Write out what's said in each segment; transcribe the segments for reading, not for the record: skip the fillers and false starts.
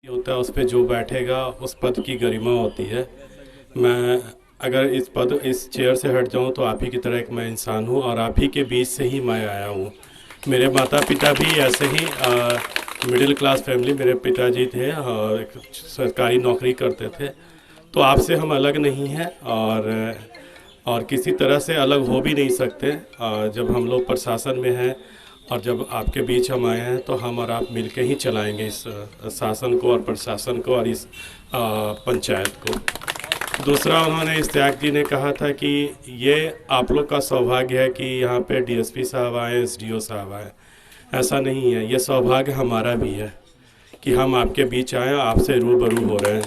होता है उस पे जो बैठेगा उस पद की गरिमा होती है। मैं अगर इस चेयर से हट जाऊं तो आप ही की तरह एक मैं इंसान हूं और आप ही के बीच से ही मैं आया हूं। मेरे माता पिता भी ऐसे ही मिडिल क्लास फैमिली, मेरे पिताजी थे और एक सरकारी नौकरी करते थे। तो आपसे हम अलग नहीं हैं और किसी तरह से अलग हो भी नहीं सकते। जब हम लोग प्रशासन में हैं और जब आपके बीच हम आए हैं तो हम और आप मिलके ही चलाएंगे इस शासन को और प्रशासन को और इस पंचायत को। दूसरा, उन्होंने इश्तियाक जी ने कहा था कि ये आप लोग का सौभाग्य है कि यहाँ पे डीएसपी साहब आए, एसडीओ साहब आए। ऐसा नहीं है, ये सौभाग्य हमारा भी है कि हम आपके बीच आए, आपसे रूबरू हो रहे हैं।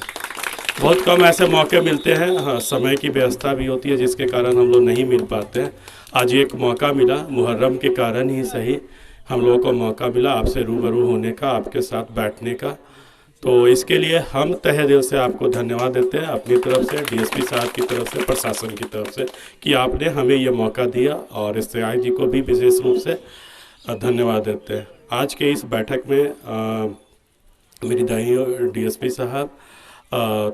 बहुत कम ऐसे मौके मिलते हैं, हाँ समय की व्यवस्था भी होती है जिसके कारण हम लोग नहीं मिल पाते हैं। आज एक मौका मिला, मुहर्रम के कारण ही सही हम लोगों को मौका मिला आपसे रूबरू होने का, आपके साथ बैठने का। तो इसके लिए हम तहे दिल से आपको धन्यवाद देते हैं, अपनी तरफ से, डीएसपी साहब की तरफ से, प्रशासन की तरफ से, कि आपने हमें ये मौका दिया। और इश्तियाक जी को भी विशेष रूप से धन्यवाद देते हैं। आज के इस बैठक में मेरी दाई डीएसपी साहब,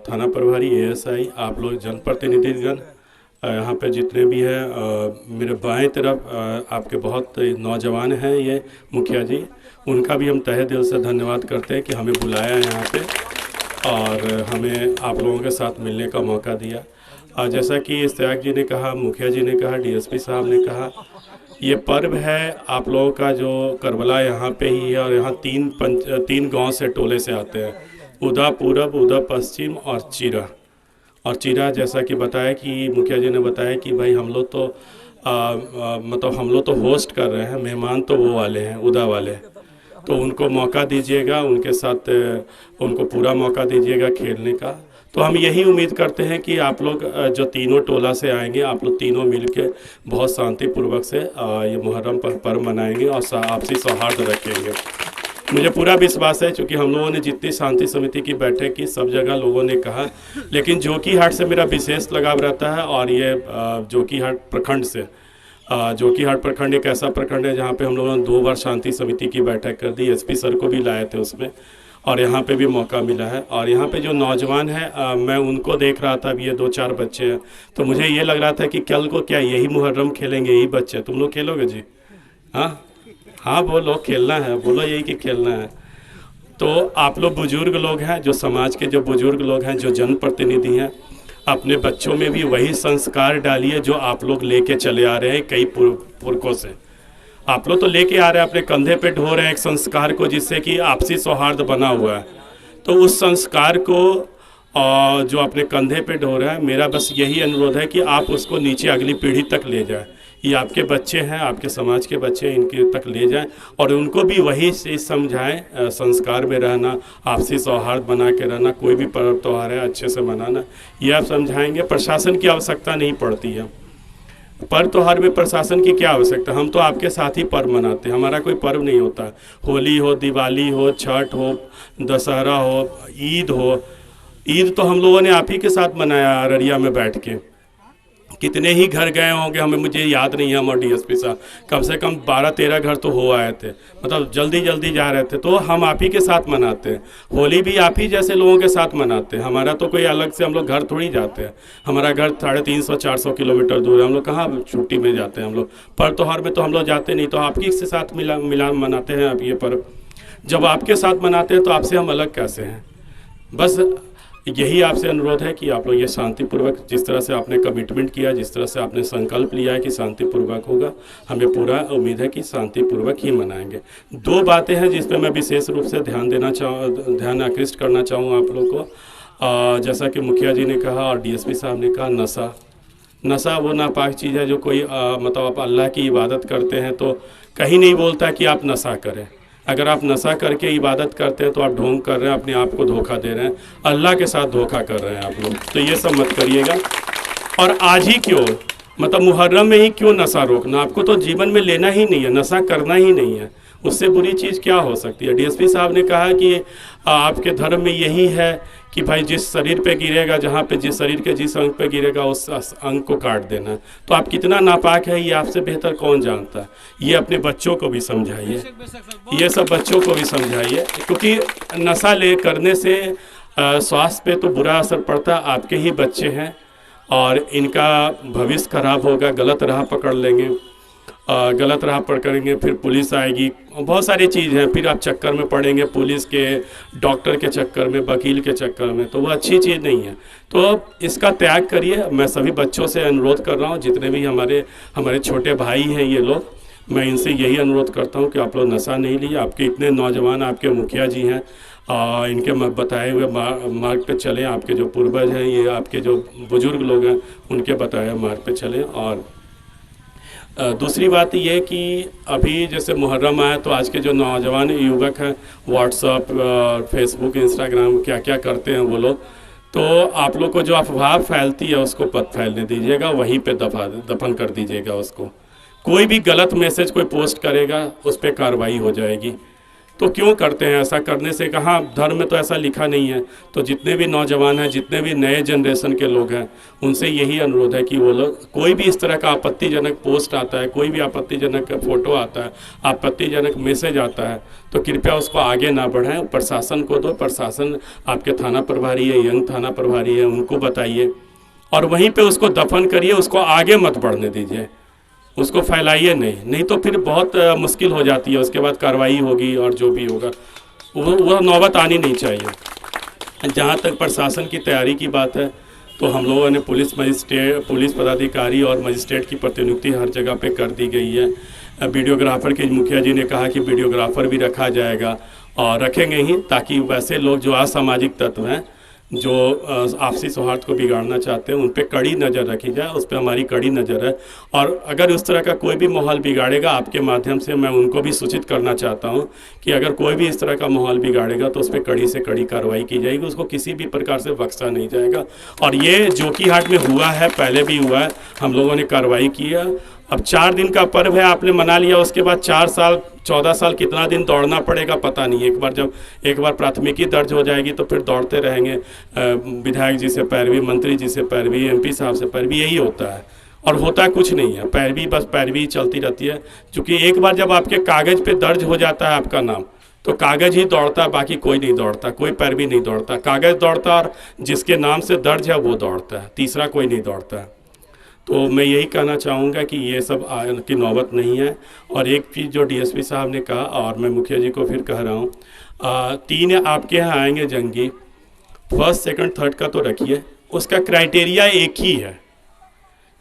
थाना प्रभारी, एएसआई, आप लोग जनप्रतिनिधिगण, यहाँ पे जितने भी हैं, मेरे बाएं तरफ आपके बहुत नौजवान हैं ये मुखिया जी, उनका भी हम तहे दिल से धन्यवाद करते हैं कि हमें बुलाया है यहाँ पे और हमें आप लोगों के साथ मिलने का मौका दिया। और जैसा कि इश्तियाक जी ने कहा, मुखिया जी ने कहा, डीएसपी साहब ने कहा, ये पर्व है आप लोगों का जो करबला यहाँ पे ही है। और यहाँ तीन गांव से, टोले से आते हैं, उदा पूरब, उदा पश्चिम और चीरा। और चीरा जैसा कि बताया कि मुखिया जी ने बताया कि भाई हम लोग तो मतलब हम लोग तो होस्ट कर रहे हैं, मेहमान तो वो वाले हैं, उदा वाले। तो उनको मौका दीजिएगा, उनके साथ उनको पूरा मौका दीजिएगा खेलने का। तो हम यही उम्मीद करते हैं कि आप लोग जो तीनों टोला से आएंगे, आप लोग तीनों मिलके बहुत शांतिपूर्वक से ये मुहर्रम पर पर्व मनाएंगे और आपसी सौहार्द रखेंगे। मुझे पूरा विश्वास है, क्योंकि हम लोगों ने जितनी शांति समिति की बैठक की सब जगह लोगों ने कहा, लेकिन जोकीहाट से मेरा विशेष लगाव रहता है। और ये जोकीहाट प्रखंड से, जोकीहाट प्रखंड एक ऐसा प्रखंड है जहाँ पे हम लोगों ने 2 बार शांति समिति की बैठक कर दी, एसपी सर को भी लाए थे उसमें, और यहाँ पे भी मौका मिला है। और यहाँ पे जो नौजवान है, मैं उनको देख रहा था, अब ये 2-4 बच्चे हैं, तो मुझे ये लग रहा था कि कल को क्या यही मुहर्रम खेलेंगे, यही बच्चे, तुम लोग खेलोगे जी? हाँ बोलो, खेलना है, बोलो यही कि खेलना है। तो आप लोग बुजुर्ग लोग हैं, जो समाज के जो बुजुर्ग लोग हैं, जो जनप्रतिनिधि हैं, अपने बच्चों में भी वही संस्कार डालिए जो आप लोग लेके चले आ रहे हैं कई पुरखों से। आप लोग तो लेके आ रहे हैं, अपने कंधे पे ढो रहे हैं एक संस्कार को, जिससे कि आपसी सौहार्द बना हुआ है। तो उस संस्कार को जो अपने कंधे पे ढो रहा है, मेरा बस यही अनुरोध है कि आप उसको नीचे अगली पीढ़ी तक ले जाएं। ये आपके बच्चे हैं, आपके समाज के बच्चे हैं, इनके तक ले जाएं और उनको भी वही चीज़ समझाएं, संस्कार में रहना, आपसी सौहार्द बना के रहना, कोई भी पर्व त्यौहार है अच्छे से मनाना, ये आप समझाएंगे। प्रशासन की आवश्यकता नहीं पड़ती है। पर्व त्यौहार में प्रशासन की क्या आवश्यकता, हम तो आपके साथ ही पर्व मनाते हैं, हमारा कोई पर्व नहीं होता। होली हो, दिवाली हो, छठ हो, दशहरा हो, ईद हो। ईद तो हम लोगों ने आप ही के साथ मनाया अररिया में बैठ के। कितने ही घर गए होंगे, मुझे याद नहीं है, हम और डीएसपी साहब कम से कम 12-13 घर तो हो आए थे, मतलब जल्दी जल्दी जा रहे थे। तो हम आप ही के साथ मनाते हैं, होली भी आप ही जैसे लोगों के साथ मनाते हैं। हमारा तो कोई अलग से हम लोग घर थोड़ी जाते हैं, हमारा घर 350-400 किलोमीटर दूर है, हम लोग कहाँ छुट्टी में जाते हैं। हम लोग पर्व त्यौहार में तो हम लोग जाते नहीं, तो आप ही के साथ मिला मनाते हैं। आप ये पर्व जब आपके साथ मनाते हैं तो आपसे हम अलग कैसे हैं? बस यही आपसे अनुरोध है कि आप लोग ये शांतिपूर्वक, जिस तरह से आपने कमिटमेंट किया, जिस तरह से आपने संकल्प लिया है कि शांतिपूर्वक होगा, हमें पूरा उम्मीद है कि शांतिपूर्वक ही मनाएंगे। 2 बातें हैं जिस पर मैं विशेष रूप से ध्यान आकृष्ट करना चाहूँ आप लोग को। जैसा कि मुखिया जी ने कहा और डीएसपी साहब ने कहा, नशा वो नापाक चीज़ है जो कोई मतलब आप अल्लाह की इबादत करते हैं तो कहीं नहीं बोलता कि आप नशा करें। अगर आप नशा करके इबादत करते हैं तो आप ढोंग कर रहे हैं, अपने आप को धोखा दे रहे हैं, अल्लाह के साथ धोखा कर रहे हैं आप लोग। तो ये सब मत करिएगा। और आज ही क्यों, मतलब मुहर्रम में ही क्यों नशा रोकना? आपको तो जीवन में लेना ही नहीं है, नशा करना ही नहीं है। उससे बुरी चीज़ क्या हो सकती है। डीएसपी साहब ने कहा कि आपके धर्म में यही है कि भाई जिस शरीर पे गिरेगा, जहाँ पे जिस शरीर के जिस अंग पे गिरेगा उस अंग को काट देना। तो आप कितना नापाक है ये आपसे बेहतर कौन जानता है। ये अपने बच्चों को भी समझाइए, ये सब बच्चों को भी समझाइए, क्योंकि नशा ले करने से स्वास्थ्य पे तो बुरा असर पड़ता। आपके ही बच्चे हैं और इनका भविष्य खराब होगा, गलत राह पकड़ लेंगे, गलत राह पकड़ेंगे, फिर पुलिस आएगी, बहुत सारी चीज़ हैं, फिर आप चक्कर में पड़ेंगे, पुलिस के, डॉक्टर के चक्कर में, वकील के चक्कर में, तो वो अच्छी चीज़ नहीं है। तो इसका त्याग करिए। मैं सभी बच्चों से अनुरोध कर रहा हूँ, जितने भी हमारे छोटे भाई हैं ये लोग, मैं इनसे यही अनुरोध करता हूँ कि आप लोग नशा नहीं लीजिए। आपके इतने नौजवान आपके मुखिया जी हैं, इनके बताए हुए मार्ग पे चलें। आपके जो पूर्वज हैं, ये आपके जो बुजुर्ग लोग हैं, उनके बताए हुए मार्ग पे चलें। और दूसरी बात ये कि अभी जैसे मुहर्रम आया तो आज के जो नौजवान युवक हैं व्हाट्सअप, फेसबुक, इंस्टाग्राम क्या क्या करते हैं वो लोग, तो आप लोग को जो अफवाह फैलती है उसको मत फैलने दीजिएगा, वहीं पे दफन कर दीजिएगा उसको। कोई भी गलत मैसेज कोई पोस्ट करेगा उस पर कार्रवाई हो जाएगी। तो क्यों करते हैं ऐसा? करने से कहाँ धर्म में तो ऐसा लिखा नहीं है। तो जितने भी नौजवान हैं, जितने भी नए जनरेशन के लोग हैं, उनसे यही अनुरोध है कि वो लोग, कोई भी इस तरह का आपत्तिजनक पोस्ट आता है, कोई भी आपत्तिजनक फ़ोटो आता है, आपत्तिजनक मैसेज आता है, तो कृपया उसको आगे ना बढ़ाएं, प्रशासन को दो। प्रशासन आपके थाना प्रभारी है, यंग थाना प्रभारी है, उनको बताइए और वहीं पर उसको दफन करिए, उसको आगे मत बढ़ने दीजिए, उसको फैलाइए नहीं तो फिर बहुत मुश्किल हो जाती है। उसके बाद कार्रवाई होगी और जो भी होगा वो नौबत आनी नहीं चाहिए। जहाँ तक प्रशासन की तैयारी की बात है, तो हम लोगों ने पुलिस पदाधिकारी और मजिस्ट्रेट की प्रतिनियुक्ति हर जगह पे कर दी गई है। वीडियोग्राफर के मुखिया जी ने कहा कि वीडियोग्राफर भी रखा जाएगा और रखेंगे ही, ताकि वैसे लोग जो असामाजिक तत्व हैं, जो आपसी सौहार्द को बिगाड़ना चाहते हैं, उन पे कड़ी नज़र रखी जाए। उस पर हमारी कड़ी नज़र है। और अगर उस तरह का कोई भी माहौल बिगाड़ेगा, आपके माध्यम से मैं उनको भी सूचित करना चाहता हूं कि अगर कोई भी इस तरह का माहौल बिगाड़ेगा तो उस पर कड़ी से कड़ी कार्रवाई की जाएगी, उसको किसी भी प्रकार से बख्शा नहीं जाएगा। और ये जोकीहाट में हुआ है, पहले भी हुआ है, हम लोगों ने कार्रवाई की है। अब 4 दिन का पर्व है, आपने मना लिया, उसके बाद 4 साल 14 साल कितना दिन दौड़ना पड़ेगा पता नहीं। एक बार प्राथमिकी दर्ज हो जाएगी तो फिर दौड़ते रहेंगे, विधायक जी से पैरवी, मंत्री जी से पैरवी, MP साहब से पैरवी, यही होता है। और होता कुछ नहीं है, पैरवी, बस पैरवी चलती रहती है। क्योंकि एक बार जब आपके कागज़ पे दर्ज हो जाता है आपका नाम, तो कागज़ ही दौड़ता है, बाकी कोई नहीं दौड़ता, कोई पैरवी नहीं दौड़ता। कागज़ दौड़ता और जिसके नाम से दर्ज है वो दौड़ता है, तीसरा कोई नहीं दौड़ता है। तो मैं यही कहना चाहूँगा कि ये सब की नौबत नहीं है। और एक चीज़ जो DSP साहब ने कहा, और मैं मुखिया जी को फिर कह रहा हूँ, 3 आपके यहाँ आएंगे जंगी, 1st, 2nd, 3rd का तो रखिए, उसका क्राइटेरिया एक ही है।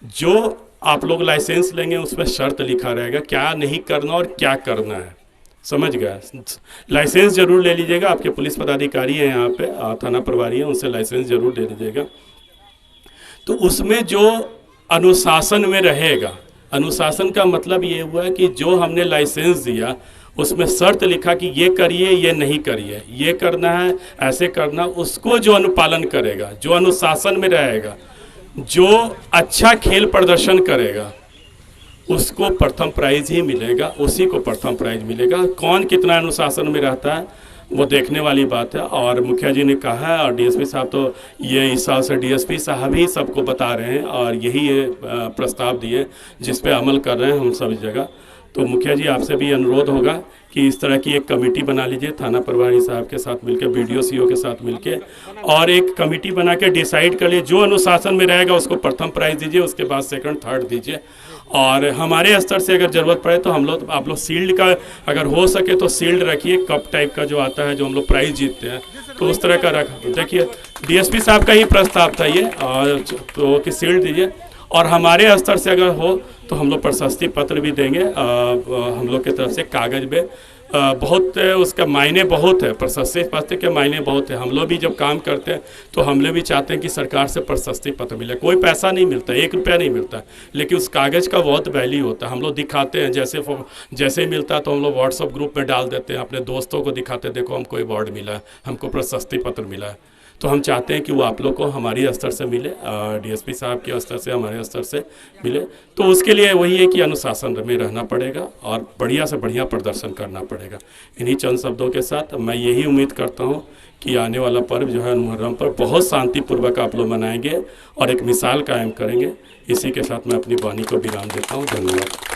जो आप लोग लाइसेंस लेंगे उस पर शर्त लिखा रहेगा क्या नहीं करना और क्या करना है, समझ गया। लाइसेंस ज़रूर ले लीजिएगा, आपके पुलिस पदाधिकारी हैं यहाँ पे, थाना प्रभारी हैं, उनसे लाइसेंस ज़रूर ले लीजिएगा। तो उसमें जो अनुशासन में रहेगा, अनुशासन का मतलब ये हुआ कि जो हमने लाइसेंस दिया उसमें शर्त लिखा कि ये करिए, ये नहीं करिए, ये करना है, ऐसे करना, उसको जो अनुपालन करेगा, जो अनुशासन में रहेगा, जो अच्छा खेल प्रदर्शन करेगा, उसको प्रथम प्राइज़ ही मिलेगा, उसी को प्रथम प्राइज़ मिलेगा। कौन कितना अनुशासन में रहता है वो देखने वाली बात है। और मुखिया जी ने कहा है, और DSP साहब तो ये इस साल से DSP साहब ही सबको बता रहे हैं और यही ये प्रस्ताव दिए जिस पे अमल कर रहे हैं हम सभी जगह। तो मुखिया जी आपसे भी अनुरोध होगा कि इस तरह की एक कमेटी बना लीजिए, थाना प्रभारी साहब के साथ मिलकर, BDO CO के साथ मिलकर, और एक कमेटी बना के डिसाइड कर लिए जो अनुशासन में रहेगा उसको प्रथम प्राइज़ दीजिए, उसके बाद 2nd, 3rd दीजिए। और हमारे स्तर से अगर ज़रूरत पड़े तो हम लोग, आप लोग शील्ड का अगर हो सके तो शील्ड रखिए, कप टाइप का जो आता है, जो हम लोग प्राइज़ जीतते हैं, तो उस तरह का रख। देखिए DSP साहब का ही प्रस्ताव था ये, और तो कि शील्ड दीजिए। और हमारे स्तर से अगर हो तो हम लोग प्रशस्ति पत्र भी देंगे, हम लोग की तरफ से कागज़ में बहुत उसका मायने बहुत है, प्रशस्ति पत्र के मायने बहुत है। हम लोग भी जब काम करते हैं तो हम लोग भी चाहते हैं कि सरकार से प्रशस्ति पत्र मिले। कोई पैसा नहीं मिलता, 1 रुपया नहीं मिलता, लेकिन उस कागज़ का बहुत वैल्यू होता है। हम लोग दिखाते हैं, जैसे मिलता है तो हम लोग व्हाट्सअप ग्रुप में डाल देते हैं, अपने दोस्तों को दिखाते हैं, देखो हमको अवार्ड मिला है, हमको प्रशस्ति पत्र मिला है। तो हम चाहते हैं कि वो आप लोग को हमारी स्तर से मिले, डीएसपी साहब के स्तर से, हमारे स्तर से मिले। तो उसके लिए वही है कि अनुशासन में रहना पड़ेगा और बढ़िया से बढ़िया प्रदर्शन करना पड़ेगा। इन्हीं चंद शब्दों के साथ मैं यही उम्मीद करता हूँ कि आने वाला पर्व जो है मुहर्रम पर बहुत शांतिपूर्वक आप लोग मनाएंगे और एक मिसाल कायम करेंगे। इसी के साथ मैं अपनी वाणी को विराम देता हूँ। धन्यवाद।